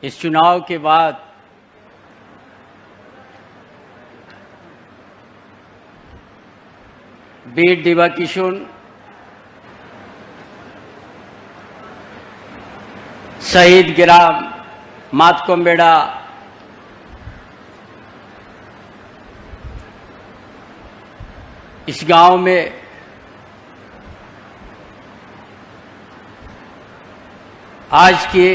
इस चुनाव के बाद बीड दिवाकिशुन शहीद ग्राम मातकोंबेड़ा इस गांव में आज के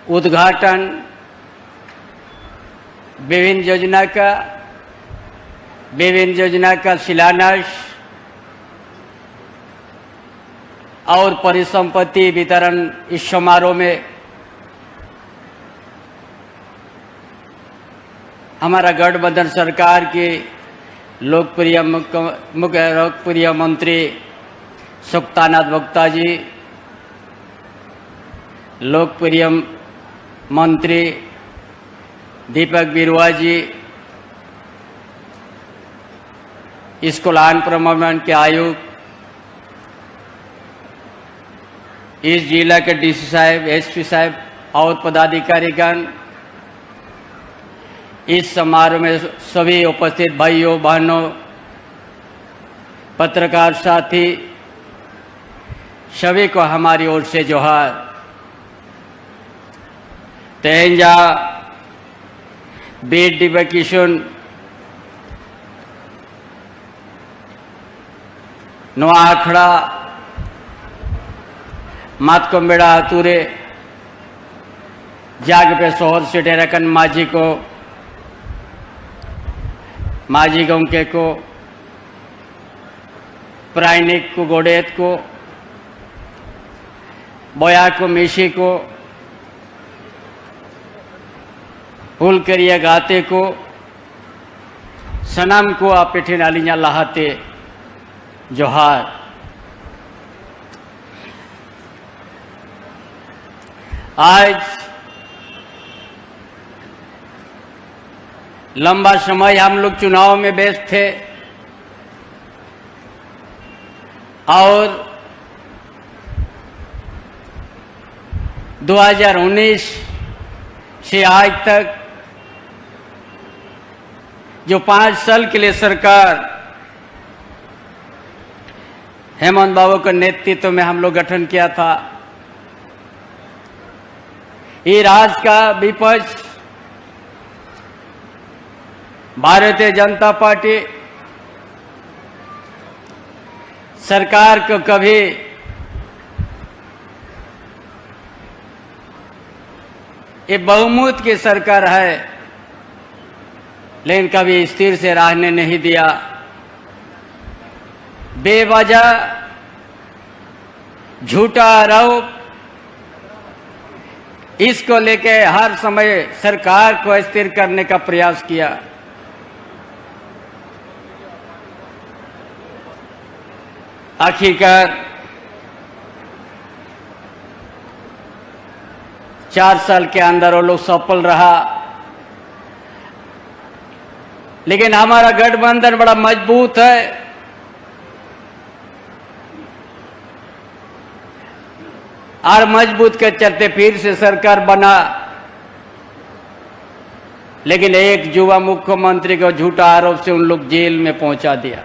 उद्घाटन विभिन्न योजना का शिलान्यास और परिसंपत्ति वितरण इस समारोह में हमारा गठबंधन सरकार के लोकप्रिय मंत्री सुक्तानाथ भोक्ता जी, लोकप्रिय मंत्री दीपक बिरुआ जी, स्कूल प्रमोशन के आयुक्त, इस जिला के डीसी साहब, एसपी साहब और पदाधिकारीगण, इस समारोह में सभी उपस्थित भाइयों बहनों, पत्रकार साथी, सभी को हमारी ओर से जोहार। तेंजा बीड दिवाकिशुन नवा आखड़ा मातकोंबेड़ा हतूरे जाग पे सोहर से डेरकन माझी को माझी गंके को प्रायनिक को गोडेत को बोया को मिशी को फूल करिया गाते को सनम को आपेठे नालियां लहाते जोहार। आज लंबा समय हम लोग चुनाव में व्यस्त थे और 2019 से आज तक जो 5 साल के लिए सरकार हेमंत बाबू के नेतृत्व में हम लोग गठन किया था, ये राज्य का विपक्ष भारतीय जनता पार्टी सरकार को कभी ये बहुमत की सरकार है, लेकिन कभी स्थिर से रहने नहीं दिया। बेवजह झूठा आरोप इसको लेके हर समय सरकार को स्थिर करने का प्रयास किया। आखिरकार 4 साल के अंदर वो लोग सफल रहा, लेकिन हमारा गठबंधन बड़ा मजबूत है। और मजबूत के चलते फिर से सरकार बना, लेकिन एक युवा मुख्यमंत्री को झूठा आरोप से उन लोग जेल में पहुंचा दिया।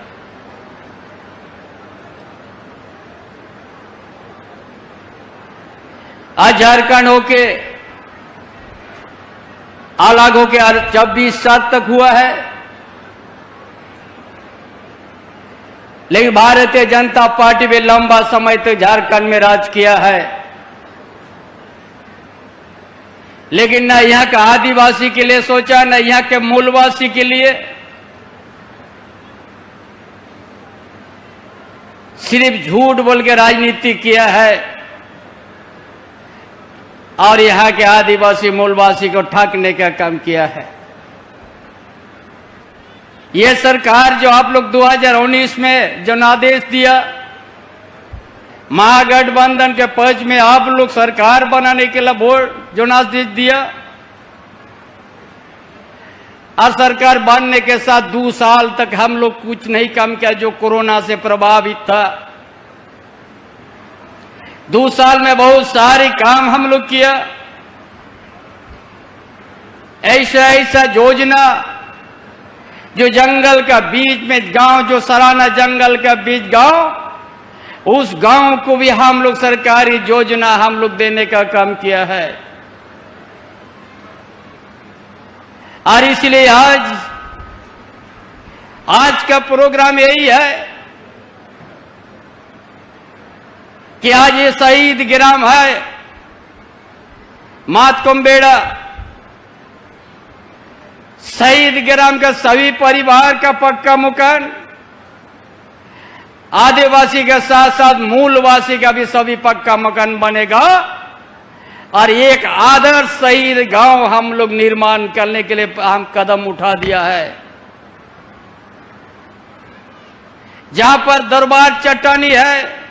आज झारखंड होके अलग होके 24 साल तक हुआ है, लेकिन भारतीय जनता पार्टी भी लंबा समय तक झारखंड में राज किया है, लेकिन न यहाँ का आदिवासी के लिए सोचा, न यहाँ के मूलवासी के लिए। सिर्फ झूठ बोल के राजनीति किया है और यहाँ के आदिवासी मूलवासी को ठगने का काम किया है। ये सरकार जो आप लोग 2019 में जो आदेश दिया, महागठबंधन के पक्ष में आप लोग सरकार बनाने के लिए वोट जो आदेश दिया, और सरकार बनने के साथ 2 साल तक हम लोग कुछ नहीं काम किया जो कोरोना से प्रभावित था। 2 साल में बहुत सारे काम हम लोग किया। ऐसा ऐसा योजना जो जंगल का बीच में गांव, जो सराना जंगल का बीच गांव, उस गांव को भी हम लोग सरकारी योजना हम लोग देने का काम किया है। और इसलिए आज का प्रोग्राम यही है कि आज ये शहीद ग्राम है मातकुम्बेड़ा, शहीद ग्राम का सभी परिवार का पक्का मकान, आदिवासी के साथ साथ मूलवासी का भी सभी पक्का मकान बनेगा। और एक आदर्श शहीद गांव हम लोग निर्माण करने के लिए हम कदम उठा दिया है। जहां पर दरबार चट्टानी है,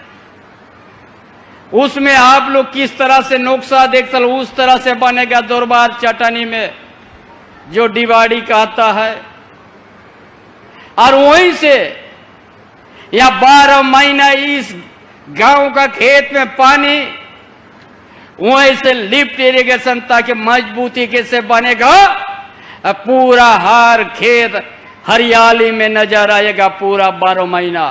उसमें आप लोग किस तरह से नक्शा देख सकते, उस तरह से बनेगा दरबार चट्टानी में जो डिवाड़ी कहता है। और वहीं से या 12 महीना इस गांव का खेत में पानी, वहीं से लिफ्ट इरिगेशन ताकि मजबूती कैसे बनेगा, पूरा हर खेत हरियाली में नजर आएगा पूरा 12 महीना।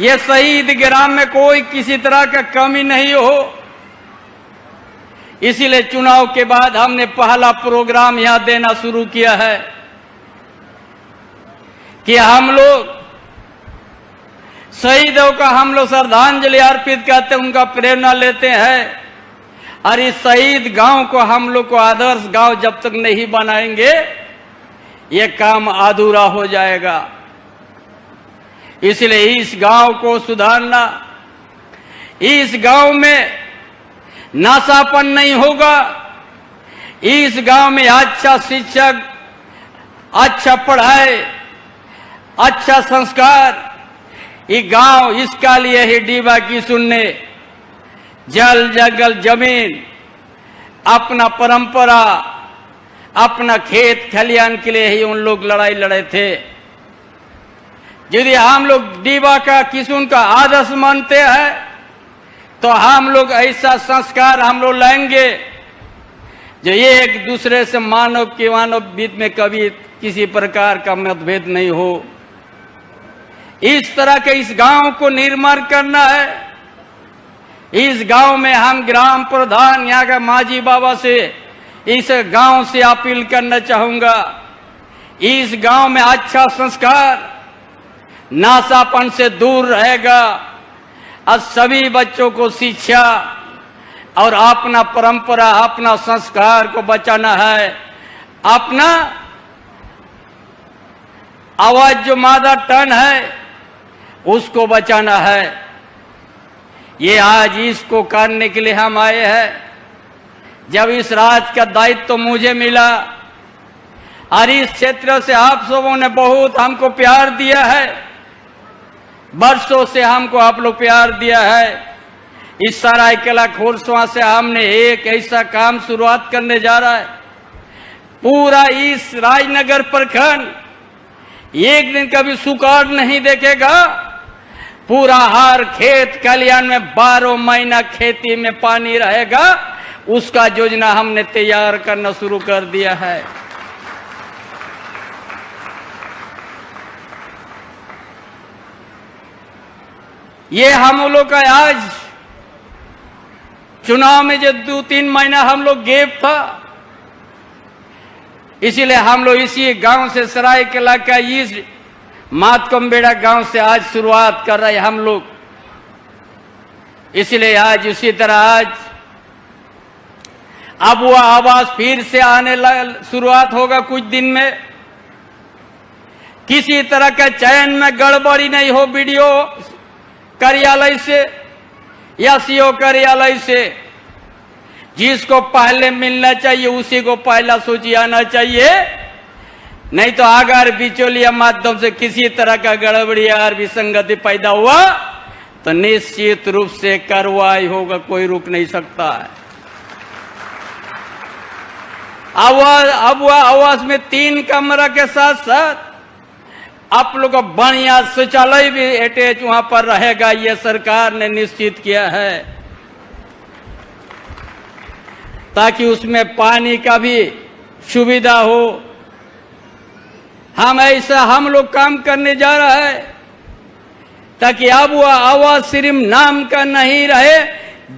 ये शहीद ग्राम में कोई किसी तरह का कमी नहीं हो। इसीलिए चुनाव के बाद हमने पहला प्रोग्राम यहां देना शुरू किया है कि हम लोग शहीदों का हम लोग श्रद्धांजलि अर्पित करते हैं, उनका प्रेरणा लेते हैं। और इस शहीद गांव को हम लोग को आदर्श गांव जब तक नहीं बनाएंगे, ये काम अधूरा हो जाएगा। इसलिए इस गांव को सुधारना, इस गांव में नशापन नहीं होगा, इस गांव में अच्छा शिक्षक, अच्छा पढ़ाई, अच्छा संस्कार, ये गांव इसका लिए ही डीबा किशुन ने जल जंगल जमीन, अपना परंपरा, अपना खेत खलियान के लिए ही उन लोग लड़ाई लड़े थे। यदि हम लोग डीबा का किशुन का आदर्श मानते हैं तो हम लोग ऐसा संस्कार हम लोग लाएंगे जो ये एक दूसरे से मानव के मानव बीच में कभी किसी प्रकार का मतभेद नहीं हो। इस तरह के इस गांव को निर्माण करना है। इस गांव में हम ग्राम प्रधान, यहाँ का माजी बाबा से इस गांव से अपील करना चाहूंगा, इस गांव में अच्छा संस्कार, नासापन से दूर रहेगा और सभी बच्चों को शिक्षा और अपना परंपरा, अपना संस्कार को बचाना है। अपना आवाज जो मदर टंग है उसको बचाना है। ये आज इसको करने के लिए हम आए हैं। जब इस राज का दायित्व तो मुझे मिला और इस क्षेत्र से आप सबों ने बहुत हमको प्यार दिया है, वर्षों से हमको आप लोग प्यार दिया है। इस सरायकेला खोरसवा से हमने एक ऐसा काम शुरुआत करने जा रहा है। पूरा इस राजनगर प्रखंड एक दिन कभी सुकाड़ नहीं देखेगा। पूरा हर खेत खलियान में 12 महीना खेती में पानी रहेगा, उसका योजना हमने तैयार करना शुरू कर दिया है। ये हम लोग का आज चुनाव में जो 2-3 महीना हम लोग गैप था, इसीलिए हम लोग इसी गांव से, सरायकेला का इस मातकुम्बेड़ा गांव से आज शुरुआत कर रहे हैं हम लोग। इसलिए आज उसी तरह आज अब वह आवाज फिर से आने शुरुआत होगा कुछ दिन में। किसी तरह का चयन में गड़बड़ी नहीं हो, वीडियो कार्यालय से या सीओ कार्यालय से। जिसको पहले मिलना चाहिए उसी को पहला सूची आना चाहिए, नहीं तो अगर बिचौलिया माध्यम से किसी तरह का गड़बड़ी और विसंगति पैदा हुआ तो निश्चित रूप से कार्रवाई होगा, कोई रुक नहीं सकता है। अब वह आवास में 3 कमरा के साथ साथ आप लोग को बढ़िया शौचालय भी अटैच वहां पर रहेगा, ये सरकार ने निश्चित किया है, ताकि उसमें पानी का भी सुविधा हो। हम लोग काम करने जा रहा है, ताकि अब वह आवास सिर्फ नाम का नहीं रहे,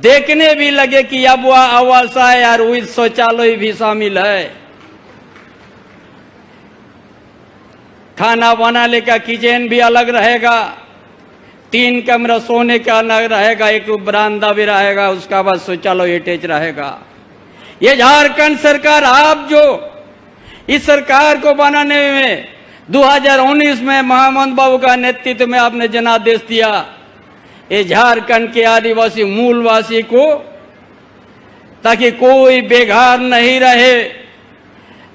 देखने भी लगे कि अब वह आवास है और वही शौचालय भी शामिल है। खाना बनाने का किचन भी अलग रहेगा, 3 कमरा सोने का अलग रहेगा, एक बरामदा भी रहेगा, उसका बाद शौचालय अटैच रहेगा। ये झारखंड सरकार, आप जो इस सरकार को बनाने में 2019 में मोहम्मद बाबू का नेतृत्व में आपने जनादेश दिया, ये झारखंड के आदिवासी मूलवासी को, ताकि कोई बेघर नहीं रहे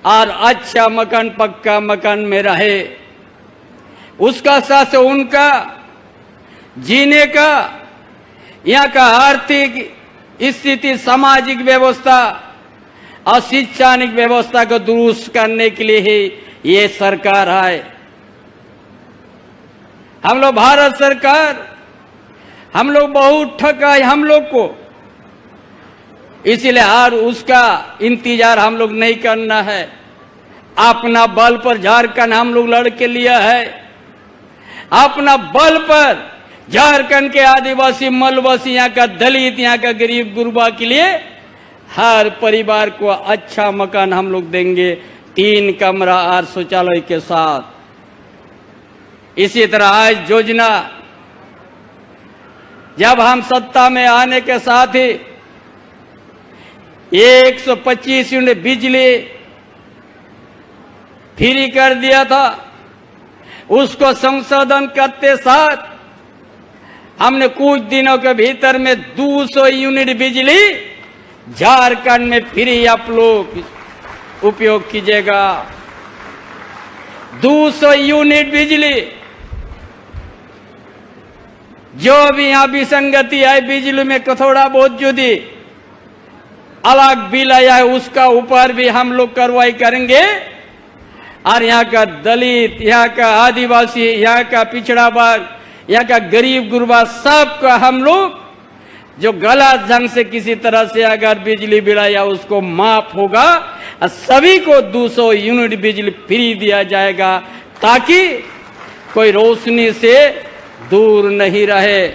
और अच्छा मकान, पक्का मकान में रहे, उसका साथ उनका जीने का, यहाँ का आर्थिक स्थिति, सामाजिक व्यवस्था और शैक्षणिक व्यवस्था को दुरुस्त करने के लिए ही ये सरकार है। हम लोग भारत सरकार, हम लोग बहुत ठगा है हम लोग को, इसीलिए हर उसका इंतजार हम लोग नहीं करना है। अपना बल पर झारखंड हम लोग लड़ के लिया है, अपना बल पर झारखंड के आदिवासी, मलवासी, यहाँ का दलित, यहाँ का गरीब गुरबा के लिए हर परिवार को अच्छा मकान हम लोग देंगे, 3 कमरा और शौचालय के साथ। इसी तरह आज योजना, जब हम सत्ता में आने के साथ ही 125 यूनिट बिजली फ्री कर दिया था, उसको संशोधन करते साथ हमने कुछ दिनों के भीतर में 200 यूनिट बिजली झारखंड में फ्री आप लोग उपयोग कीजिएगा। 200 यूनिट बिजली, जो भी यहाँ विसंगति है बिजली में, थोड़ा बहुत यदि अलग बिल आया है, उसका ऊपर भी हम लोग कार्रवाई करेंगे। और यहाँ का दलित, यहाँ का आदिवासी, यहाँ का पिछड़ा वर्ग, यहाँ का गरीब गुरबा, सबका हम लोग जो गलत ढंग से किसी तरह से अगर बिजली बिल आया उसको माफ होगा और सभी को 200 यूनिट बिजली फ्री दिया जाएगा, ताकि कोई रोशनी से दूर नहीं रहे।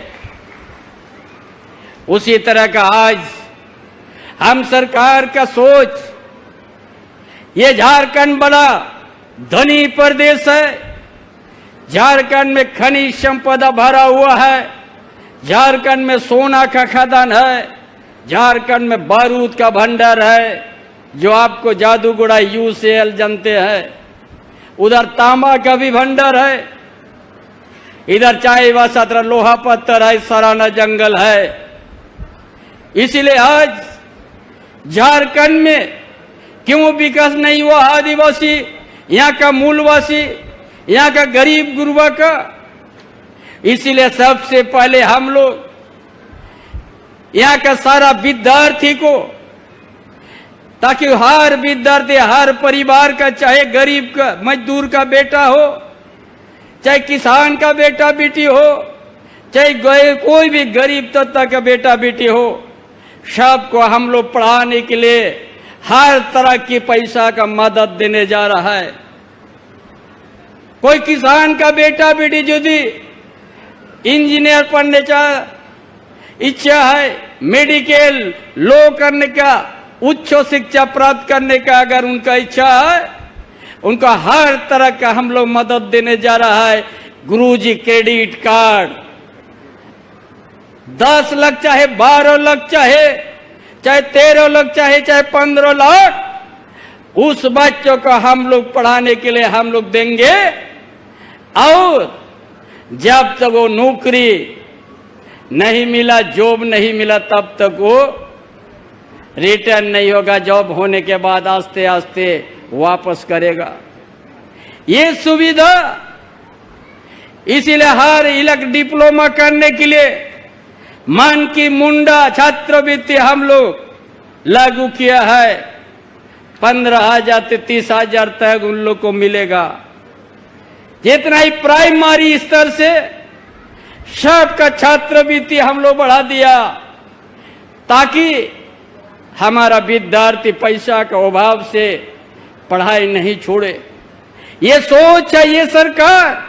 उसी तरह का आज हम सरकार का सोच, ये झारखंड बड़ा धनी प्रदेश है, झारखंड में खनिज संपदा भरा हुआ है, झारखंड में सोना का खदान है, झारखंड में बारूद का भंडार है, जो आपको जादूगोड़ा यूसीएल जानते हैं, उधर तांबा का भी भंडार है, इधर चाहे वह लोहा पत्थर है, सराना जंगल है। इसीलिए आज झारखंड में क्यों विकास नहीं हुआ? आदिवासी, यहाँ का मूलवासी, यहाँ का गरीब गुरबा का। इसीलिए सबसे पहले हम लोग यहाँ का सारा विद्यार्थी को, ताकि हर विद्यार्थी, हर परिवार का, चाहे गरीब का, मजदूर का बेटा हो, चाहे किसान का बेटा बेटी हो, चाहे कोई भी गरीब तबका का बेटा बेटी हो, सबको हम लोग पढ़ाने के लिए हर तरह की पैसा का मदद देने जा रहा है। कोई किसान का बेटा बेटी यदि इंजीनियर पढ़ने का इच्छा है, मेडिकल, लॉ करने का, उच्च शिक्षा प्राप्त करने का अगर उनका इच्छा है, उनका हर तरह का हम लोग मदद देने जा रहा है। गुरुजी क्रेडिट कार्ड 10 लाख चाहे 12 लाख चाहे 13 लाख चाहे 15 लाख, उस बच्चों को हम लोग पढ़ाने के लिए हम लोग देंगे। और जब तक वो नौकरी नहीं मिला, जॉब नहीं मिला, तब तक वो रिटर्न नहीं होगा। जॉब होने के बाद आस्ते आस्ते वापस करेगा। ये सुविधा इसीलिए हर इलाके डिप्लोमा करने के लिए मन की मुंडा छात्रवृत्ति हम लोग लागू किया है। 15,000 से 30,000 तक उन लोग को मिलेगा। जितना ही प्राइमरी स्तर से सबका छात्रवृत्ति हम लोग बढ़ा दिया, ताकि हमारा विद्यार्थी पैसा के अभाव से पढ़ाई नहीं छोड़े। ये सोच है, ये सरकार,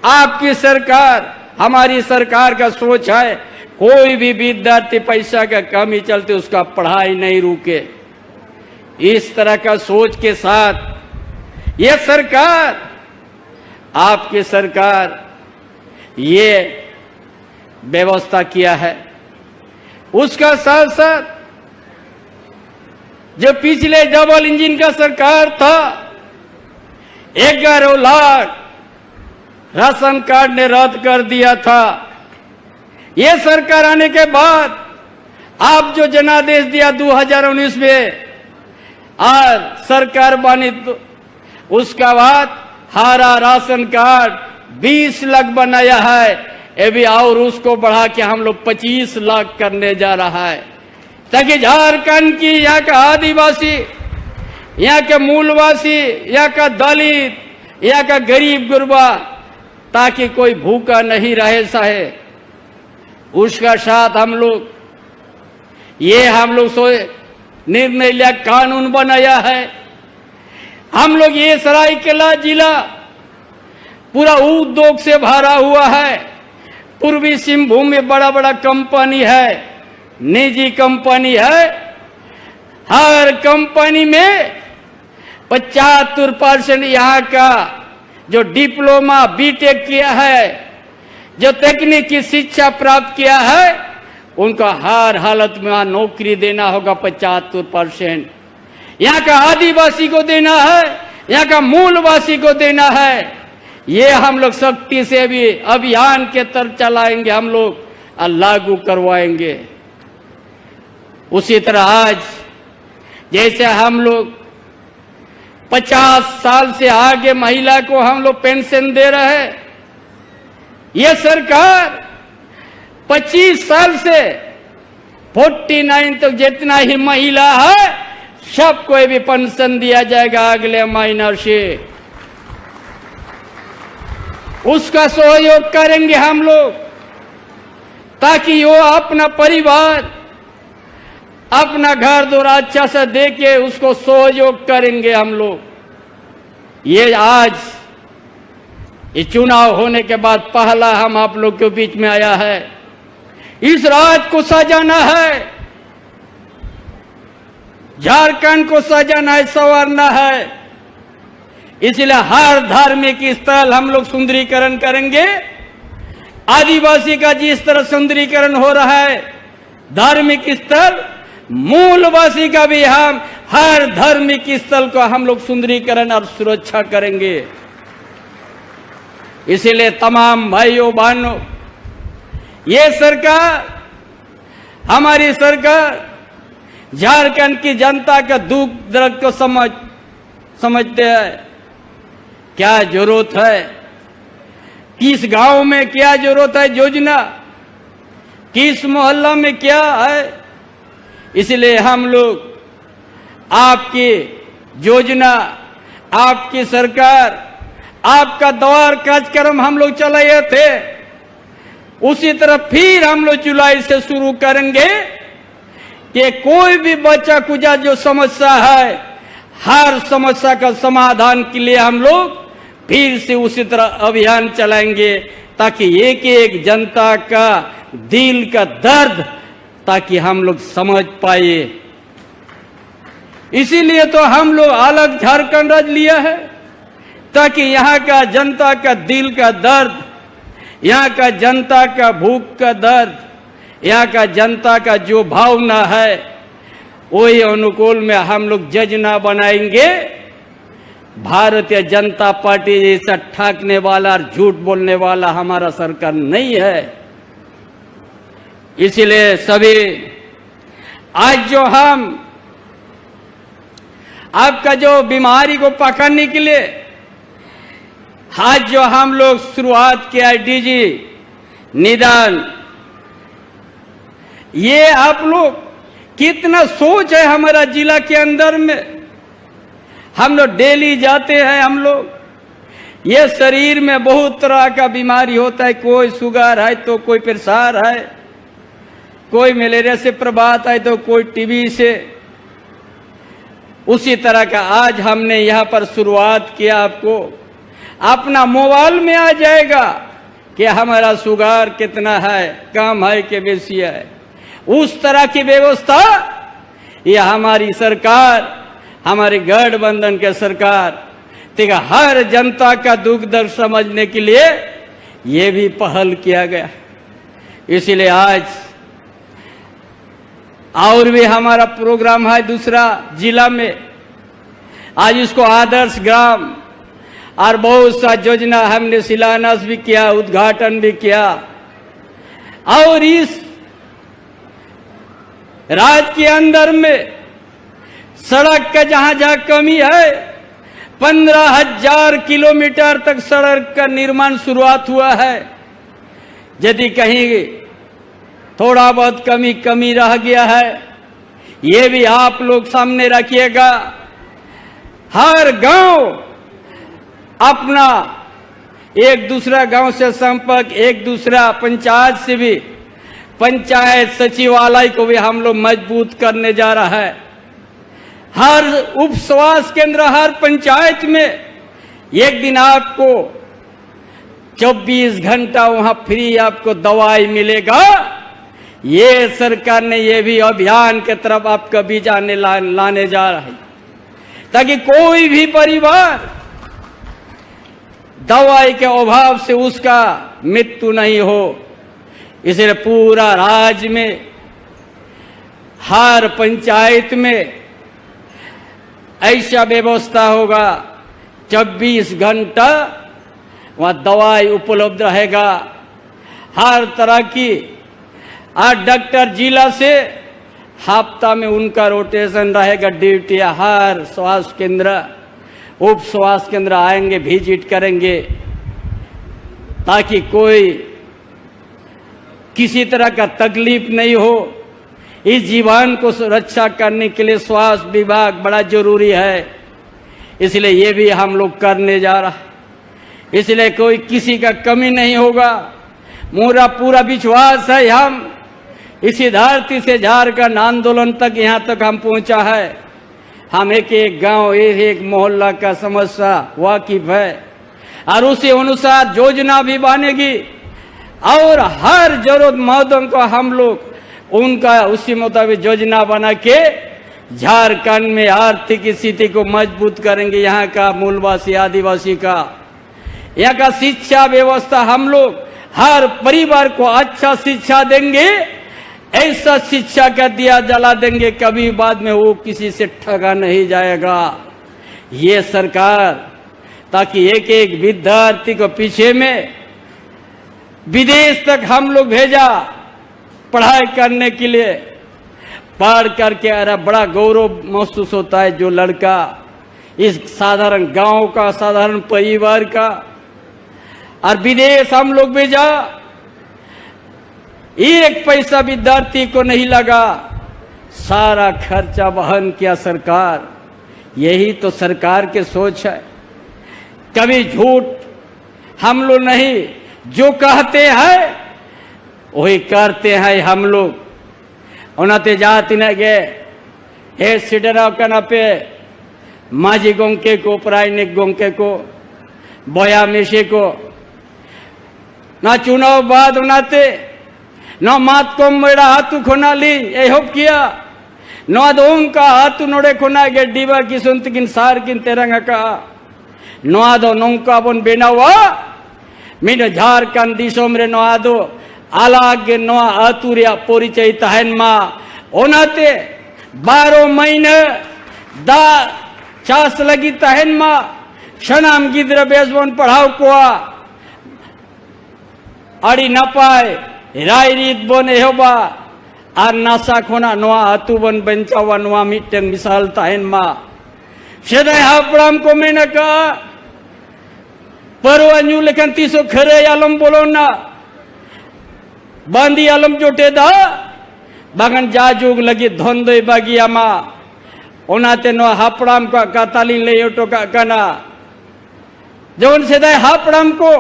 आपकी सरकार, हमारी सरकार का सोच है, कोई भी विद्यार्थी पैसा का कमी चलते उसका पढ़ाई नहीं रुके। इस तरह का सोच के साथ ये सरकार, आपकी सरकार, ये व्यवस्था किया है। उसका साथ साथ जो पिछले डबल इंजन का सरकार था, 11 लाख राशन कार्ड ने रद्द कर दिया था। ये सरकार आने के बाद आप जो जनादेश दिया 2019 में, आज सरकार बनी तो उसका बाद हरा राशन कार्ड 20 लाख बनाया है, ये भी और उसको बढ़ा के हम लोग 25 लाख करने जा रहा है, ताकि झारखंड की, यहाँ का आदिवासी, यहाँ के मूलवासी, यहाँ का दलित, यहाँ का गरीब गुरबा, ताकि कोई भूखा नहीं रहे सहे। उसका साथ हम लोग निर्णय लिया, कानून बनाया है। हम लोग ये सरायकेला जिला पूरा उद्योग से भरा हुआ है। पूर्वी सिंहभूम में बड़ा बड़ा कंपनी है, निजी कंपनी है। हर कंपनी में 75% यहाँ का जो डिप्लोमा बीटेक किया है, जो तकनीकी शिक्षा प्राप्त किया है, उनका हर हालत में वहां नौकरी देना होगा 75%। यहाँ का आदिवासी को देना है, यहाँ का मूलवासी को देना है। ये हम लोग सख्ती से भी अभियान के तरफ चलाएंगे, हम लोग और लागू करवाएंगे। उसी तरह आज जैसे हम लोग 50 साल से आगे महिला को हम लोग पेंशन दे रहे हैं, ये सरकार 25 साल से 49 तक जितना ही महिला है सबको भी पेंशन दिया जाएगा अगले महीना से। उसका सहयोग करेंगे हम लोग, ताकि वो अपना परिवार, अपना घर द्वार अच्छा से देके उसको सहयोग करेंगे हम लोग। ये आज ये चुनाव होने के बाद पहला हम आप लोग के बीच में आया है। इस राज को सजाना है, झारखंड को सजाना है, संवारना है। इसलिए हर धार्मिक स्थल हम लोग सुंदरीकरण करेंगे। आदिवासी का जिस तरह सुंदरीकरण हो रहा है, धार्मिक स्थल, मूलवासी का भी हम हर धार्मिक स्थल को हम लोग सुंदरीकरण और सुरक्षा करेंगे। इसीलिए तमाम भाइयों बहनों, ये सरकार, हमारी सरकार झारखंड की जनता का दुख दर्द को समझते हैं। क्या जरूरत है, किस गांव में क्या जरूरत है योजना, किस मोहल्ला में क्या है। इसलिए हम लोग आपकी योजना, आपकी सरकार, आपका द्वार कार्यक्रम हम लोग चलाए थे, उसी तरह फिर हम लोग जुलाई से शुरू करेंगे कि कोई भी बच्चा कुचा जो समस्या है, हर समस्या का समाधान के लिए हम लोग फिर से उसी तरह अभियान चलाएंगे, ताकि एक एक जनता का दिल का दर्द ताकि हम लोग समझ पाए। इसीलिए तो हम लोग अलग झारखंड राज्य लिया है, ताकि यहाँ का जनता का दिल का दर्द, यहाँ का जनता का भूख का दर्द, यहाँ का जनता का जो भावना है, वही अनुकूल में हम लोग योजना बनाएंगे। भारतीय जनता पार्टी जैसा ठाकने वाला और झूठ बोलने वाला हमारा सरकार नहीं है। इसलिए सभी आज जो हम आपका जो बीमारी को पकड़ने के लिए आज जो हम लोग शुरुआत किया है डीजी निदान, ये आप लोग कितना सोच है हमारा जिला के अंदर में। हम लोग डेली जाते हैं, हम लोग ये शरीर में बहुत तरह का बीमारी होता है, कोई शुगर है तो कोई प्रेशर है, कोई मलेरिया से प्रभावित है तो कोई टीबी से। उसी तरह का आज हमने यहाँ पर शुरुआत किया, आपको अपना मोबाइल में आ जाएगा कि हमारा शुगर कितना है, कम है कि बेसी है। उस तरह की व्यवस्था ये हमारी सरकार, हमारी गठबंधन के सरकार तेगा हर जनता का दुख दर्द समझने के लिए ये भी पहल किया गया। इसीलिए आज और भी हमारा प्रोग्राम है दूसरा जिला में। आज इसको आदर्श ग्राम और बहुत सा योजना हमने शिलान्यास भी किया, उद्घाटन भी किया। और इस राज्य के अंदर में सड़क का जहां जहां कमी है 15,000 किलोमीटर तक सड़क का निर्माण शुरुआत हुआ है। यदि कहीं थोड़ा बहुत कमी रह गया है, ये भी आप लोग सामने रखिएगा। हर गांव अपना एक दूसरा गांव से संपर्क, एक दूसरा पंचायत से भी, पंचायत सचिवालय को भी हम लोग मजबूत करने जा रहा है। हर उप स्वास्थ्य केंद्र, हर पंचायत में एक दिन आपको 24 घंटा वहां फ्री आपको दवाई मिलेगा। ये सरकार ने ये भी अभियान के तरफ आपका बीज लाने जा रहा है, ताकि कोई भी परिवार दवाई के अभाव से उसका मृत्यु नहीं हो। इसलिए पूरा राज्य में हर पंचायत में ऐसा व्यवस्था होगा, 24 घंटा वहां दवाई उपलब्ध रहेगा हर तरह की। और डॉक्टर जिला से हफ्ता में उनका रोटेशन रहेगा, ड्यूटी। हर स्वास्थ्य केंद्र, उप स्वास्थ्य केंद्र आएंगे, विजिट करेंगे, ताकि कोई किसी तरह का तकलीफ नहीं हो। इस जीवन को सुरक्षा करने के लिए स्वास्थ्य विभाग बड़ा जरूरी है, इसलिए ये भी हम लोग करने जा रहा है। इसलिए कोई किसी का कमी नहीं होगा। मेरा पूरा विश्वास है, हम इसी धरती से झारखंड आंदोलन तक यहाँ तक हम पहुँचा है। हम एक एक गांव, एक एक मोहल्ला का समस्या वाकिफ है और उसी अनुसार योजना भी बनेगी और हर जरूरतमंदों को हम लोग उनका उसी मुताबिक योजना बना के झारखंड में आर्थिक स्थिति को मजबूत करेंगे। यहाँ का मूलवासी आदिवासी का, यहाँ का शिक्षा व्यवस्था, हम लोग हर परिवार को अच्छा शिक्षा देंगे। ऐसा शिक्षा का दिया जला देंगे, कभी बाद में वो किसी से ठगा नहीं जाएगा। ये सरकार, ताकि एक एक विद्यार्थी को पीछे में विदेश तक हम लोग भेजा पढ़ाई करने के लिए। पढ़ करके अरे बड़ा गौरव महसूस होता है जो लड़का इस साधारण गांव का, साधारण परिवार का, और विदेश हम लोग भेजा। एक पैसा विद्यार्थी को नहीं लगा, सारा खर्चा वहन किया सरकार। यही तो सरकार की सोच है। कभी झूठ हम लोग नहीं, जो कहते हैं वही करते हैं हम लोग। उन्हें जाति न गए हे सिडरा कना पे माझी गोंके को, प्रायनिक गोंके को, बोया मेशे को ना चुनाव बाद उनाते न मात को मेरा हाथू खोना ली एहोप किया न दोन का हाथू नोड़े खोना गे डीबा की सुनत किन सार किन तेरंगा का नोआ दो नौका बन बेनावा मीन झारखंड दिसोम रे नोआ दो आलागे नोआ आतुरिया परिचय तहन मा ओनाते 12 महीने दा चास लगी तहन मा शनाम गिद्र बेजबन पढ़ाव कोआ अड़ी नपाय राय रीत बन एहोबा आर नासा खोना नोआ आतु बन बंचावा नोआ मिटन मिसाल तहन मा सेदाय हापड़ाम को मेनका परवा न्यू लेखन तीसो खरे आलम बोलो ना बांदी आलम जोटे दा बागन जाजुग लगी धोंदोय बागिया मा ओनाते नो हापड़ाम का काताली ले ओटो का कना जवन सेदाय हापड़ाम को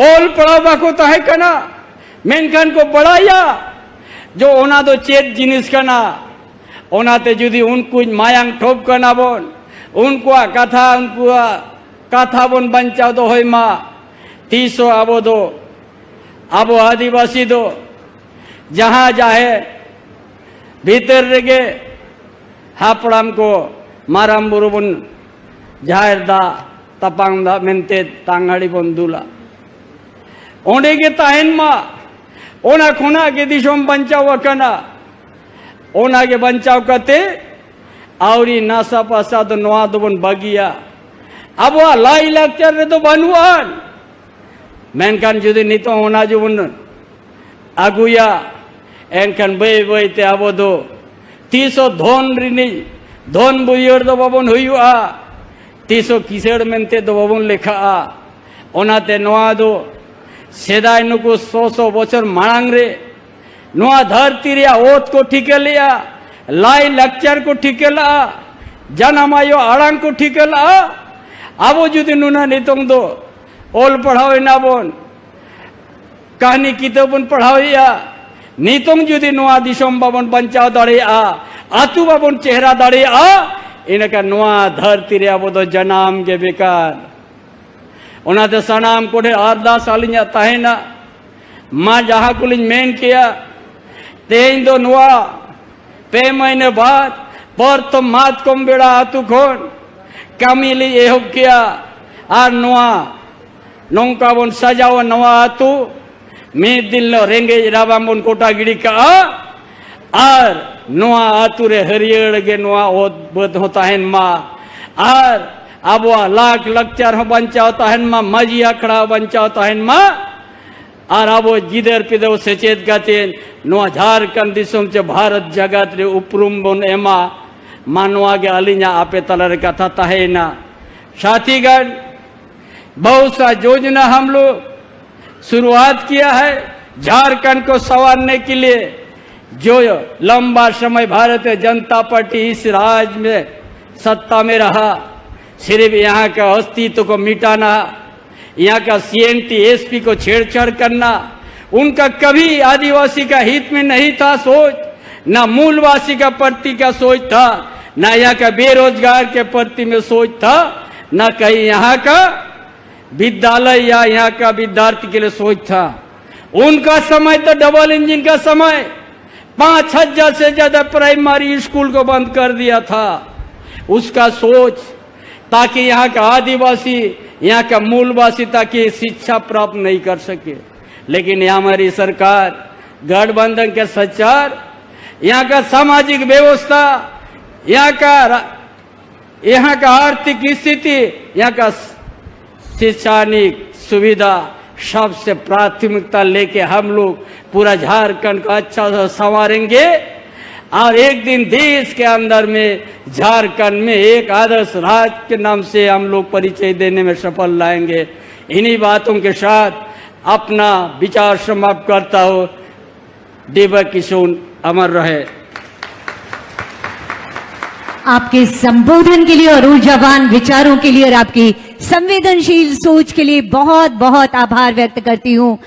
ओल पड़ावा को तहे कना मेनखान को बढ़ाया जो ओना दो चेत जिनिस कना ओनाते जुदी उनको मायांग ठोप कना बोन उनको कथा बोन बंचाव दो होय मा तीसो आबो दो आबो आदिवासी दो जहाँ जाहे भीतर रेगे हापड़ाम को माराम बुरु बोन जाहिर दा तपांग दा मेनते तांगाड़ी बोन दुला ओंडे के ताहेन मा ओना खोना के दिशों बंचाव कना ओना के बंचाव करते आवरी नासा पासा तो नवा दो बन बगिया अब वह लाई लेक्चर रे तो बनुआन मेनकान जुदी नीतो ओना जो बन अगुया एनकान बे ते आबो दो तीसो धोन रिनी धोन बुयर दो बाबन हुआ तीसो किसेड़ मेनते दो बाबन लेखा ओनाते नवा दो सेदाय नुकु 100 बचर मांग रे नुआ धरती रे ओत को ठीके लिया लाई लेक्चर को ठीके ला जनामायो आड़ांग को ठीके ला आबो जुदी नुना नितोंग दो ओल पढ़ाओ ना बोन कहानी किताब बन पढ़ाओ या नितोंग जुदी नुआ दिशोम बाबन बंचाव दाड़े आतु बाबन चेहरा दाड़े इनका नुआ धरती रे आबो दो जनाम के बेकार ओनाते सनाम कोठे अरदास आलिया ताहेना माँ जहाँ कुलिन मेन किया तेन दो नुआ पे महीने बाद पर तो मात कोम बेड़ा आतु खोन कामिली एहो किया आर नुआ नौका बन सजाओ नुआ आतु मीत दिन लो रेंगे राबाम बन कोटा गिड़ी का आर नुआ आतु रे हरियर गे नुआ ओत बद होता है माँ आर अब लाख लक्चर हो बंचावता है माँ मजी अखड़ा बंचावता है माँ और अब जिधर पिदो सचेत गातेन नुआ झारखंड दिसोम चे भारत जगत रे उपरुम बन एमा मानवा के अलिया आपे तलर कथा तहेना साथीगण बहुत सा योजना हम लोग शुरुआत किया है झारखंड को संवारने के लिए जो लंबा समय भारतीय जनता पार्टी इस राज्य में सत्ता में रहा सिर्फ यहाँ का अस्तित्व को मिटाना यहाँ का सीएनटी एसपी को छेड़छाड़ करना उनका कभी आदिवासी का हित में नहीं था सोच न मूलवासी का प्रति का सोच था न यहाँ का बेरोजगार के प्रति में सोच था न कहीं यहाँ का विद्यालय या यहाँ का विद्यार्थी के लिए सोच था उनका समय तो डबल इंजन का समय 5,000 से ज्यादा प्राइमरी स्कूल को बंद कर दिया था उसका सोच ताकि यहाँ का आदिवासी यहाँ का मूलवासी ताकि शिक्षा प्राप्त नहीं कर सके लेकिन यहाँ हमारी सरकार गठबंधन के सच्चार यहाँ का सामाजिक व्यवस्था यहाँ का आर्थिक स्थिति यहाँ का शैक्षणिक सुविधा सबसे प्राथमिकता लेके हम लोग पूरा झारखंड का अच्छा से संवारेंगे और एक दिन देश के अंदर में झारखंड में एक आदर्श राज्य के नाम से हम लोग परिचय देने में सफल लाएंगे इन्हीं बातों के साथ अपना विचार समाप्त करता हूँ दिव्य किशोर अमर रहे आपके संबोधन के लिए और ऊर्जावान विचारों के लिए और आपकी संवेदनशील सोच के लिए बहुत बहुत आभार व्यक्त करती हूँ।